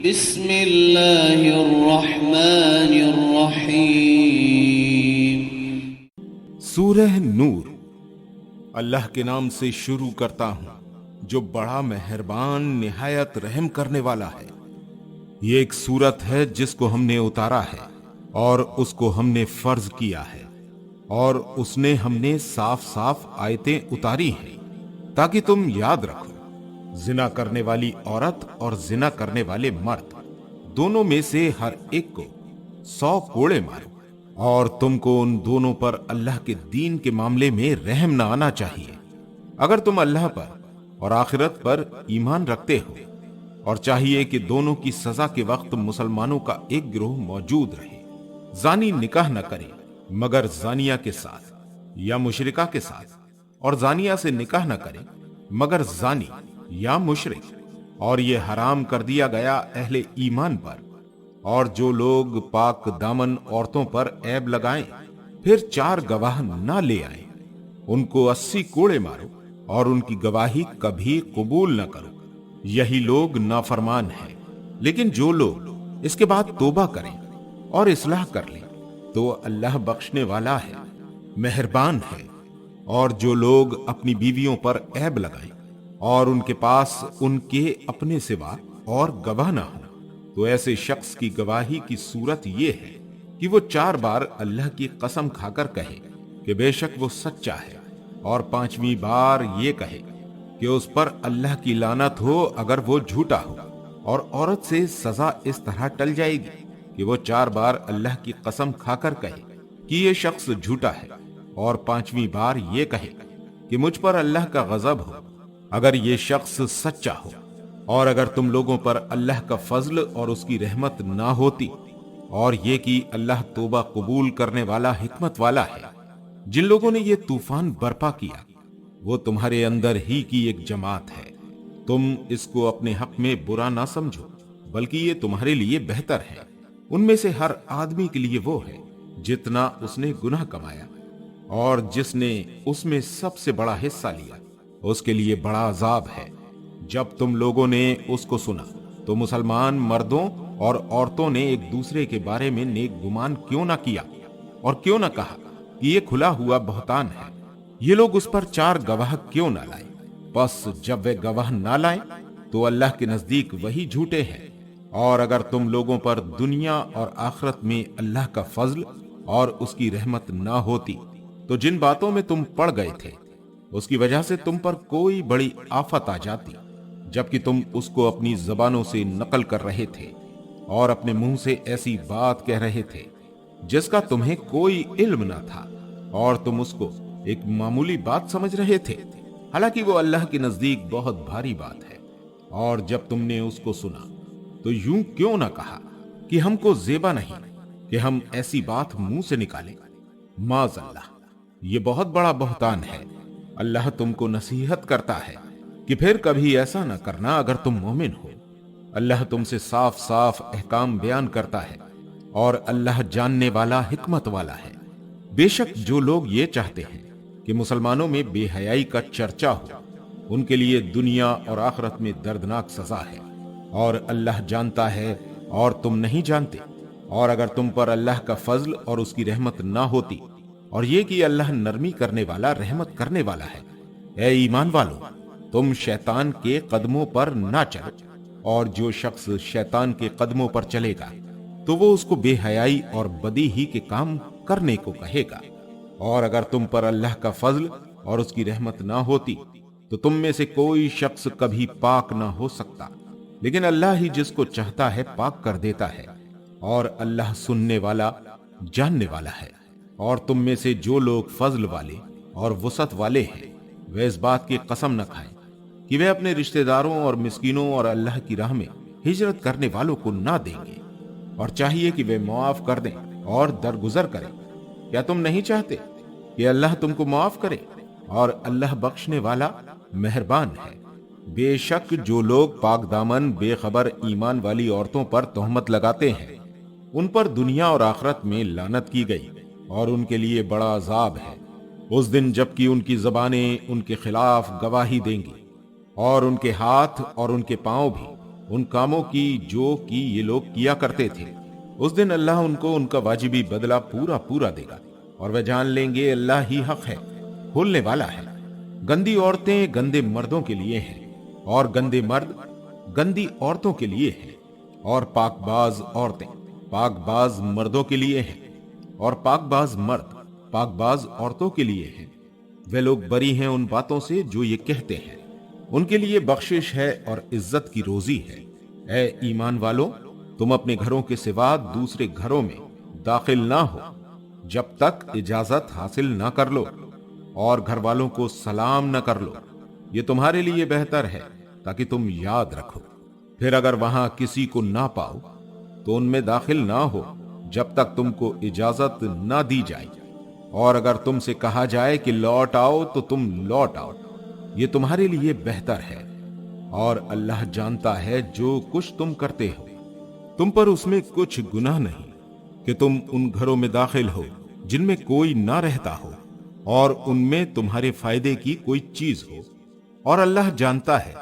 بسم اللہ الرحمن الرحیم۔ سورہ نور۔ اللہ کے نام سے شروع کرتا ہوں جو بڑا مہربان نہایت رحم کرنے والا ہے۔ یہ ایک سورت ہے جس کو ہم نے اتارا ہے اور اس کو ہم نے فرض کیا ہے، اور اس نے ہم نے صاف صاف آیتیں اتاری ہیں تاکہ تم یاد رکھو۔ زنا کرنے والی عورت اور زنا کرنے والے مرد دونوں میں سے ہر ایک کو 100 کوڑے مارو، اور تم کو ان دونوں پر اللہ کے دین کے معاملے میں رحم نہ آنا چاہیے اگر تم اللہ پر اور آخرت پر ایمان رکھتے ہو، اور چاہیے کہ دونوں کی سزا کے وقت مسلمانوں کا ایک گروہ موجود رہے۔ زانی نکاح نہ کرے مگر زانیہ کے ساتھ یا مشرکہ کے ساتھ، اور زانیہ سے نکاح نہ کرے مگر زانی یا مشرک، اور یہ حرام کر دیا گیا اہل ایمان پر۔ اور جو لوگ پاک دامن عورتوں پر عیب لگائیں پھر 4 گواہ نہ لے آئیں، ان کو 80 کوڑے مارو اور ان کی گواہی کبھی قبول نہ کرو۔ یہی لوگ نافرمان ہیں۔ لیکن جو لوگ اس کے بعد توبہ کریں اور اصلاح کر لیں تو اللہ بخشنے والا ہے، مہربان ہے۔ اور جو لوگ اپنی بیویوں پر عیب لگائیں اور ان کے پاس ان کے اپنے سوا اور گواہ نہ ہو، تو ایسے شخص کی گواہی کی صورت یہ ہے کہ وہ 4 بار اللہ کی قسم کھا کر کہے کہ بے شک وہ سچا ہے، اور 5ویں بار یہ کہے کہ اس پر اللہ کی لعنت ہو اگر وہ جھوٹا ہو۔ اور عورت سے سزا اس طرح ٹل جائے گی کہ وہ 4 بار اللہ کی قسم کھا کر کہے کہ یہ شخص جھوٹا ہے، اور 5ویں بار یہ کہے کہ مجھ پر اللہ کا غضب ہو اگر یہ شخص سچا ہو۔ اور اگر تم لوگوں پر اللہ کا فضل اور اس کی رحمت نہ ہوتی، اور یہ کہ اللہ توبہ قبول کرنے والا حکمت والا ہے۔ جن لوگوں نے یہ طوفان برپا کیا وہ تمہارے اندر ہی کی ایک جماعت ہے، تم اس کو اپنے حق میں برا نہ سمجھو بلکہ یہ تمہارے لیے بہتر ہے۔ ان میں سے ہر آدمی کے لیے وہ ہے جتنا اس نے گناہ کمایا، اور جس نے اس میں سب سے بڑا حصہ لیا اس کے لیے بڑا عذاب ہے۔ جب تم لوگوں نے اس کو سنا تو مسلمان مردوں اور عورتوں نے ایک دوسرے کے بارے میں نیک گمان کیوں نہ کیا، اور کیوں نہ کہا کہ یہ کھلا ہوا بہتان ہے۔ یہ لوگ اس پر 4 گواہ کیوں نہ لائے؟ پس جب وہ گواہ نہ لائیں تو اللہ کے نزدیک وہی جھوٹے ہیں۔ اور اگر تم لوگوں پر دنیا اور آخرت میں اللہ کا فضل اور اس کی رحمت نہ ہوتی تو جن باتوں میں تم پڑ گئے تھے اس کی وجہ سے تم پر کوئی بڑی آفت آ جاتی، جبکہ تم اس کو اپنی زبانوں سے نقل کر رہے تھے اور اپنے منہ سے ایسی بات کہہ رہے تھے جس کا تمہیں کوئی علم نہ تھا، اور تم اس کو ایک معمولی بات سمجھ رہے تھے، حالانکہ وہ اللہ کے نزدیک بہت بھاری بات ہے۔ اور جب تم نے اس کو سنا تو یوں کیوں نہ کہا کہ ہم کو زیبا نہیں کہ ہم ایسی بات منہ سے نکالیں۔ معاذ اللہ، یہ بہت بڑا بہتان ہے۔ اللہ تم کو نصیحت کرتا ہے کہ پھر کبھی ایسا نہ کرنا اگر تم مومن ہو۔ اللہ تم سے صاف صاف احکام بیان کرتا ہے، اور اللہ جاننے والا حکمت والا ہے۔ بے شک جو لوگ یہ چاہتے ہیں کہ مسلمانوں میں بے حیائی کا چرچا ہو، ان کے لیے دنیا اور آخرت میں دردناک سزا ہے، اور اللہ جانتا ہے اور تم نہیں جانتے۔ اور اگر تم پر اللہ کا فضل اور اس کی رحمت نہ ہوتی، اور یہ کہ اللہ نرمی کرنے والا رحمت کرنے والا ہے، اے ایمان والو تم شیطان کے قدموں پر نہ چلو، اور جو شخص شیطان کے قدموں پر چلے گا تو وہ اس کو بے حیائی اور بدی ہی کے کام کرنے کو کہے گا۔ اور اگر تم پر اللہ کا فضل اور اس کی رحمت نہ ہوتی تو تم میں سے کوئی شخص کبھی پاک نہ ہو سکتا، لیکن اللہ ہی جس کو چاہتا ہے پاک کر دیتا ہے، اور اللہ سننے والا جاننے والا ہے۔ اور تم میں سے جو لوگ فضل والے اور وسعت والے ہیں وہ اس بات کی قسم نہ کھائیں کہ وہ اپنے رشتہ داروں اور مسکینوں اور اللہ کی راہ میں ہجرت کرنے والوں کو نہ دیں گے، اور چاہیے کہ وہ معاف کر دیں اور درگزر کریں۔ کیا تم نہیں چاہتے کہ اللہ تم کو معاف کرے؟ اور اللہ بخشنے والا مہربان ہے۔ بے شک جو لوگ پاک دامن بے خبر ایمان والی عورتوں پر تہمت لگاتے ہیں ان پر دنیا اور آخرت میں لعنت کی گئی، اور ان کے لیے بڑا عذاب ہے۔ اس دن جب کہ ان کی زبانیں ان کے خلاف گواہی دیں گی، اور ان کے ہاتھ اور ان کے پاؤں بھی ان کاموں کی جو کہ یہ لوگ کیا کرتے تھے، اس دن اللہ ان کو ان کا واجبی بدلہ پورا پورا دے گا، اور وہ جان لیں گے اللہ ہی حق ہے، کھولنے والا ہے۔ گندی عورتیں گندے مردوں کے لیے ہیں، اور گندے مرد گندی عورتوں کے لیے ہیں، اور پاک باز عورتیں پاک باز مردوں کے لیے ہیں، اور پاک باز مرد پاک باز عورتوں کے لیے ہیں۔ وہ لوگ بری ہیں ان باتوں سے جو یہ کہتے ہیں، ان کے لیے بخشش ہے اور عزت کی روزی ہے۔ اے ایمان والو، تم اپنے گھروں کے سوا دوسرے گھروں میں داخل نہ ہو جب تک اجازت حاصل نہ کر لو، اور گھر والوں کو سلام نہ کر لو، یہ تمہارے لیے بہتر ہے تاکہ تم یاد رکھو۔ پھر اگر وہاں کسی کو نہ پاؤ تو ان میں داخل نہ ہو جب تک تم کو اجازت نہ دی جائے، اور اگر تم سے کہا جائے کہ لوٹ آؤ تو تم لوٹ آؤ، یہ تمہارے لیے بہتر ہے، اور اللہ جانتا ہے جو کچھ تم کرتے ہو۔ تم پر اس میں کچھ گناہ نہیں کہ تم ان گھروں میں داخل ہو جن میں کوئی نہ رہتا ہو، اور ان میں تمہارے فائدے کی کوئی چیز ہو، اور اللہ جانتا ہے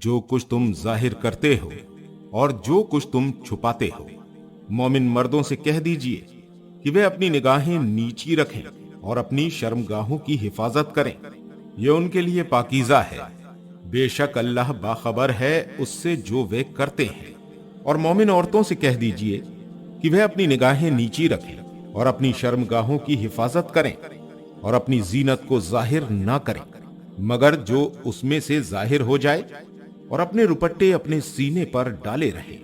جو کچھ تم ظاہر کرتے ہو اور جو کچھ تم چھپاتے ہو۔ مومن مردوں سے کہہ دیجئے کہ وہ اپنی نگاہیں نیچی رکھیں اور اپنی شرمگاہوں کی حفاظت کریں، یہ ان کے لیے پاکیزہ ہے۔ بے شک اللہ باخبر ہے اس سے جو وہ کرتے ہیں۔ اور مومن عورتوں سے کہہ دیجئے کہ وہ اپنی نگاہیں نیچی رکھیں اور اپنی شرمگاہوں کی حفاظت کریں، اور اپنی زینت کو ظاہر نہ کریں مگر جو اس میں سے ظاہر ہو جائے، اور اپنے روپٹے اپنے سینے پر ڈالے رہیں،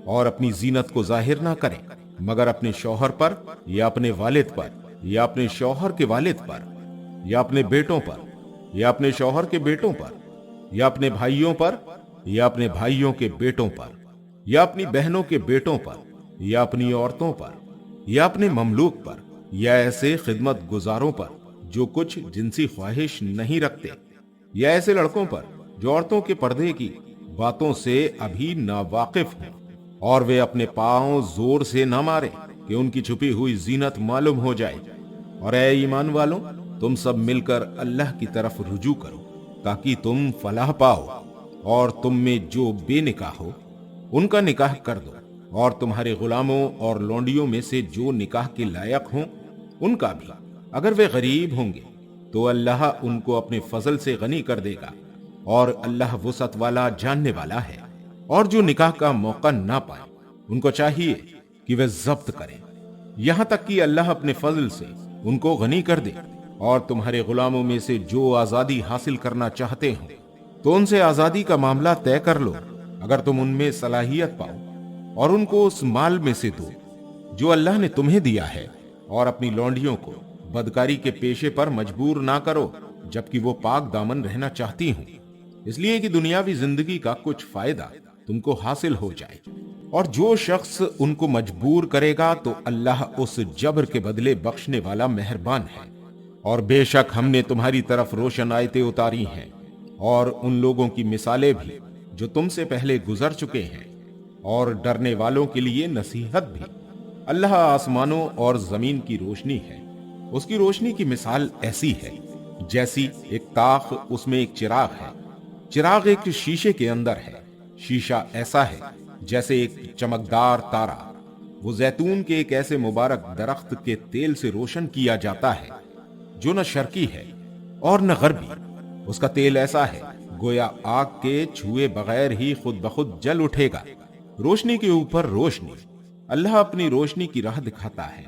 اور اپنی زینت کو ظاہر نہ کریں مگر اپنے شوہر پر یا اپنے والد پر یا اپنے شوہر کے والد پر یا اپنے بیٹوں پر یا اپنے شوہر کے بیٹوں پر یا اپنے بھائیوں پر یا اپنے بھائیوں کے بیٹوں پر یا اپنی بہنوں کے بیٹوں پر یا اپنی عورتوں پر یا اپنے مملوک پر یا ایسے خدمت گزاروں پر جو کچھ جنسی خواہش نہیں رکھتے، یا ایسے لڑکوں پر جو عورتوں کے پردے کی باتوں سے ابھی ناواقف ہیں، اور وہ اپنے پاؤں زور سے نہ مارے کہ ان کی چھپی ہوئی زینت معلوم ہو جائے۔ اور اے ایمان والوں، تم سب مل کر اللہ کی طرف رجوع کرو تاکہ تم فلاح پاؤ، اور تم میں جو بے نکاح ہو ان کا نکاح کر دو، اور تمہارے غلاموں اور لونڈیوں میں سے جو نکاح کے لائق ہوں ان کا بھی، اگر وہ غریب ہوں گے تو اللہ ان کو اپنے فضل سے غنی کر دے گا، اور اللہ وسعت والا جاننے والا ہے۔ اور جو نکاح کا موقع نہ پائیں ان کو چاہیے کہ وہ ضبط کریں یہاں تک کہ اللہ اپنے فضل سے ان کو غنی کر دے۔ اور تمہارے غلاموں میں سے جو آزادی حاصل کرنا چاہتے ہوں تو ان سے آزادی کا معاملہ طے کر لو، اگر تم ان میں صلاحیت پاؤ، اور ان کو اس مال میں سے دو جو اللہ نے تمہیں دیا ہے، اور اپنی لونڈیوں کو بدکاری کے پیشے پر مجبور نہ کرو جبکہ وہ پاک دامن رہنا چاہتی ہوں، اس لیے کہ دنیاوی زندگی کا کچھ فائدہ تم کو حاصل ہو جائے۔ اور جو شخص ان کو مجبور کرے گا تو اللہ اس جبر کے بدلے بخشنے والا مہربان ہے۔ اور بے شک ہم نے تمہاری طرف روشن آیتیں اتاری ہیں، اور ان لوگوں کی مثالیں بھی جو تم سے پہلے گزر چکے ہیں، اور ڈرنے والوں کے لیے نصیحت بھی۔ اللہ آسمانوں اور زمین کی روشنی ہے، اس کی روشنی کی مثال ایسی ہے جیسی ایک طاق، اس میں ایک چراغ ہے، چراغ ایک شیشے کے اندر ہے، شیشہ ایسا ہے جیسے ایک چمکدار تارا، وہ زیتون کے ایک ایسے مبارک درخت کے تیل سے روشن کیا جاتا ہے جو نہ شرقی ہے اور نہ غربی، اس کا تیل ایسا ہے گویا آگ کے چھوئے بغیر ہی خود بخود جل اٹھے گا۔ روشنی کے اوپر روشنی، اللہ اپنی روشنی کی راہ دکھاتا ہے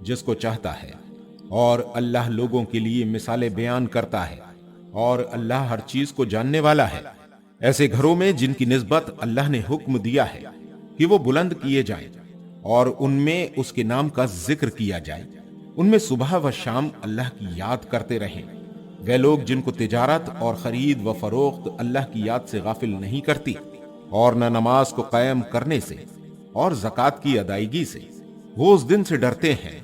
جس کو چاہتا ہے، اور اللہ لوگوں کے لیے مثالیں بیان کرتا ہے، اور اللہ ہر چیز کو جاننے والا ہے۔ ایسے گھروں میں جن کی نسبت اللہ نے حکم دیا ہے کہ وہ بلند کیے جائیں اور ان میں اس کے نام کا ذکر کیا جائے، ان میں صبح و شام اللہ کی یاد کرتے رہیں۔ وہ لوگ جن کو تجارت اور خرید و فروخت اللہ کی یاد سے غافل نہیں کرتی، اور نہ نماز کو قائم کرنے سے اور زکوٰۃ کی ادائیگی سے، وہ اس دن سے ڈرتے ہیں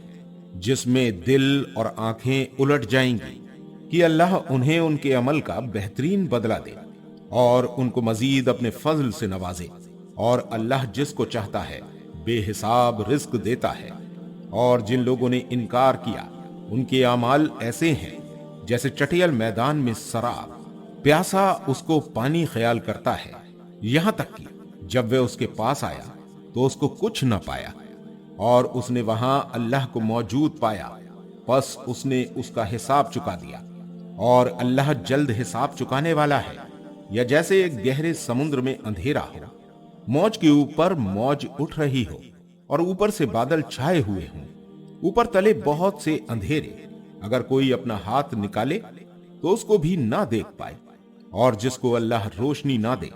جس میں دل اور آنکھیں الٹ جائیں گی، کہ اللہ انہیں ان کے عمل کا بہترین بدلہ دے اور ان کو مزید اپنے فضل سے نوازے۔ اور اللہ جس کو چاہتا ہے بے حساب رزق دیتا ہے۔ اور جن لوگوں نے انکار کیا ان کے اعمال ایسے ہیں جیسے چٹیل میدان میں سراب، پیاسا اس کو پانی خیال کرتا ہے، یہاں تک کہ جب وہ اس کے پاس آیا تو اس کو کچھ نہ پایا، اور اس نے وہاں اللہ کو موجود پایا، پس اس نے اس کا حساب چکا دیا، اور اللہ جلد حساب چکانے والا ہے۔ یا جیسے ایک گہرے سمندر میں اندھیرا ہو، موج کے اوپر موج اٹھ رہی ہو اور اوپر سے بادل چھائے ہوئے ہوں، اوپر تلے بہت سے اندھیرے، اگر کوئی اپنا ہاتھ نکالے تو اس کو بھی نہ دیکھ پائے، اور جس کو اللہ روشنی نہ دے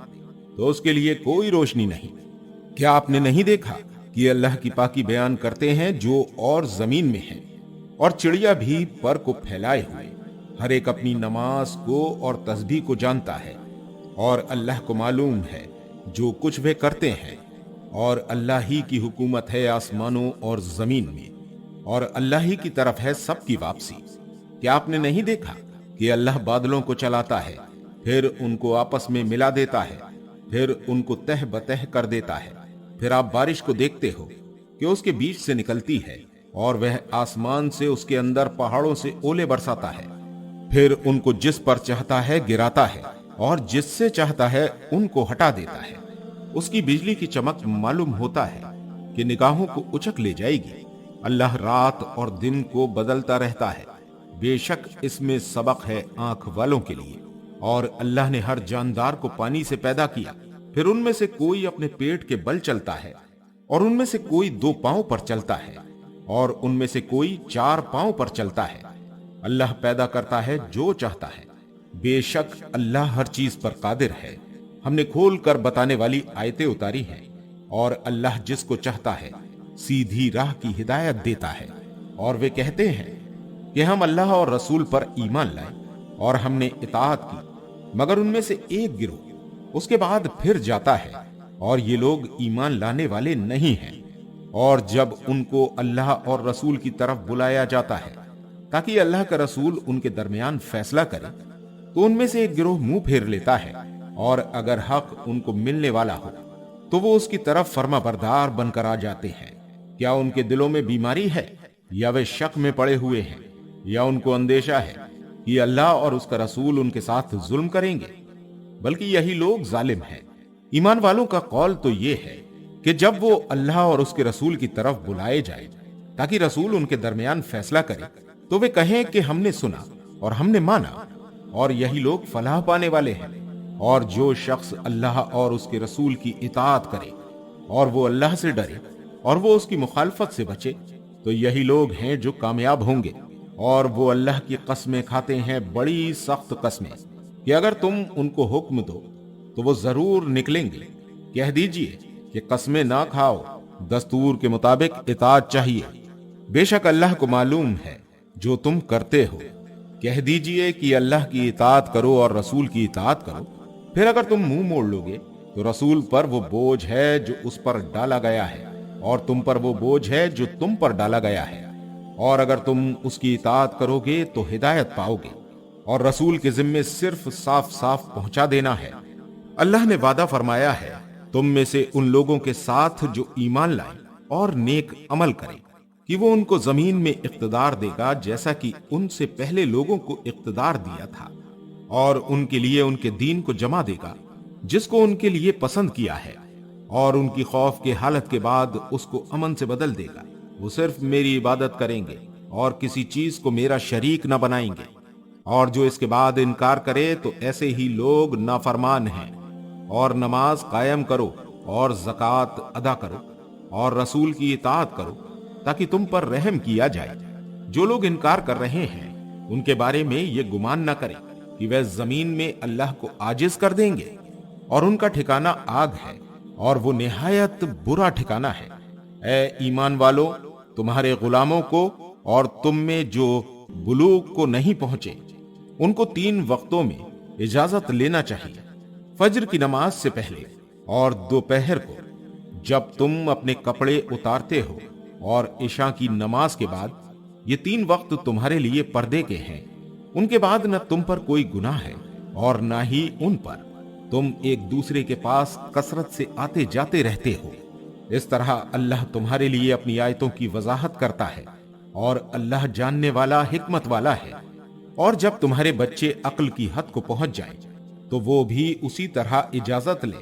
تو اس کے لیے کوئی روشنی نہیں۔ کیا آپ نے نہیں دیکھا کہ اللہ کی پاکی بیان کرتے ہیں جو اور زمین میں ہیں، اور چڑیا بھی پر کو پھیلائے ہوئے، ہر ایک اپنی نماز کو اور تسبیح کو جانتا ہے، اور اللہ کو معلوم ہے جو کچھ وہ کرتے ہیں، اور اللہ ہی کی حکومت ہے آسمانوں اور زمین میں، اور اللہ ہی کی طرف ہے سب کی واپسی۔ کیا آپ نے نہیں دیکھا کہ اللہ بادلوں کو چلاتا ہے، پھر ان کو آپس میں ملا دیتا ہے، پھر ان کو تہ بتہ کر دیتا ہے، پھر آپ بارش کو دیکھتے ہو کہ اس کے بیچ سے نکلتی ہے، اور وہ آسمان سے اس کے اندر پہاڑوں سے اولے برساتا ہے، پھر ان کو جس پر چاہتا ہے گراتا ہے، اور جس سے چاہتا ہے ان کو ہٹا دیتا ہے۔ اس کی بجلی کی چمک معلوم ہوتا ہے کہ نگاہوں کو اچک لے جائے گی۔ اللہ رات اور دن کو بدلتا رہتا ہے، بے شک اس میں سبق ہے آنکھ والوں کے لیے۔ اور اللہ نے ہر جاندار کو پانی سے پیدا کیا، پھر ان میں سے کوئی اپنے پیٹ کے بل چلتا ہے، اور ان میں سے کوئی 2 پاؤں پر چلتا ہے، اور ان میں سے کوئی 4 پاؤں پر چلتا ہے۔ اللہ پیدا کرتا ہے جو چاہتا ہے، بے شک اللہ ہر چیز پر قادر ہے۔ ہم نے کھول کر بتانے والی آیتیں اتاری ہیں، اور اللہ جس کو چاہتا ہے سیدھی راہ کی ہدایت دیتا ہے۔ اور وہ کہتے ہیں کہ ہم اللہ اور رسول پر ایمان لائے اور ہم نے اطاعت کی، مگر ان میں سے ایک گروہ اس کے بعد پھر جاتا ہے، اور یہ لوگ ایمان لانے والے نہیں ہیں۔ اور جب ان کو اللہ اور رسول کی طرف بلایا جاتا ہے تاکہ اللہ کا رسول ان کے درمیان فیصلہ کرے، تو ان میں سے ایک گروہ منہ پھیر لیتا ہے، اور اگر حق ان کو ملنے والا ہو تو وہ اس کی طرف فرما بردار بن کر آ جاتے ہیں۔ کیا ان کے دلوں میں بیماری ہے، یا وہ شک میں پڑے ہوئے ہیں، یا ان کو اندیشہ ہے کہ اللہ اور اس کا رسول ان کے ساتھ ظلم کریں گے؟ بلکہ یہی لوگ ظالم ہیں۔ ایمان والوں کا قول تو یہ ہے کہ جب وہ اللہ اور اس کے رسول کی طرف بلائے جائیں تاکہ رسول ان کے درمیان فیصلہ کرے، تو وہ کہیں کہ ہم نے سنا اور ہم نے مانا، اور یہی لوگ فلاح پانے والے ہیں۔ اور جو شخص اللہ اور اس کے رسول کی اطاعت کرے اور وہ اللہ سے ڈرے اور وہ اس کی مخالفت سے بچے، تو یہی لوگ ہیں جو کامیاب ہوں گے۔ اور وہ اللہ کی قسمیں کھاتے ہیں، بڑی سخت قسمیں، کہ اگر تم ان کو حکم دو تو وہ ضرور نکلیں گے۔ کہہ دیجئے کہ قسمیں نہ کھاؤ، دستور کے مطابق اطاعت چاہیے، بے شک اللہ کو معلوم ہے جو تم کرتے ہو۔ کہہ دیجئے کہ اللہ کی اطاعت کرو اور رسول کی اطاعت کرو، پھر اگر تم منہ موڑ لو گے تو رسول پر وہ بوجھ ہے جو اس پر ڈالا گیا ہے، اور تم پر وہ بوجھ ہے جو تم پر ڈالا گیا ہے، اور اگر تم اس کی اطاعت کرو گے تو ہدایت پاؤ گے۔ اور رسول کے ذمے صرف صاف صاف پہنچا دینا ہے۔ اللہ نے وعدہ فرمایا ہے تم میں سے ان لوگوں کے ساتھ جو ایمان لائیں اور نیک عمل کریں کہ وہ ان کو زمین میں اقتدار دے گا جیسا کہ ان سے پہلے لوگوں کو اقتدار دیا تھا، اور ان کے لیے ان کے دین کو جمع دے گا جس کو ان کے لیے پسند کیا ہے، اور ان کی خوف کے حالت کے بعد اس کو امن سے بدل دے گا۔ وہ صرف میری عبادت کریں گے اور کسی چیز کو میرا شریک نہ بنائیں گے، اور جو اس کے بعد انکار کرے تو ایسے ہی لوگ نافرمان ہیں۔ اور نماز قائم کرو اور زکوٰۃ ادا کرو اور رسول کی اطاعت کرو تاکہ تم پر رحم کیا جائے۔ جو لوگ انکار کر رہے ہیں ان کے بارے میں یہ گمان نہ کریں کہ وہ زمین میں اللہ کو عاجز کر دیں گے، اور ان کا ٹھکانہ آگ ہے، اور وہ نہایت برا ٹھکانہ ہے۔ اے ایمان والو، تمہارے غلاموں کو اور تم میں جو بلوغ کو نہیں پہنچے ان کو 3 وقتوں میں اجازت لینا چاہیے، فجر کی نماز سے پہلے اور دوپہر کو جب تم اپنے کپڑے اتارتے ہو، اور عشاء کی نماز کے بعد۔ یہ 3 وقت تمہارے لیے پردے کے ہیں، ان کے بعد نہ تم پر کوئی گناہ ہے اور نہ ہی ان پر۔ تم ایک دوسرے کے پاس کثرت سے آتے جاتے رہتے ہو۔ اس طرح اللہ تمہارے لیے اپنی آیتوں کی وضاحت کرتا ہے، اور اللہ جاننے والا حکمت والا ہے۔ اور جب تمہارے بچے عقل کی حد کو پہنچ جائیں تو وہ بھی اسی طرح اجازت لیں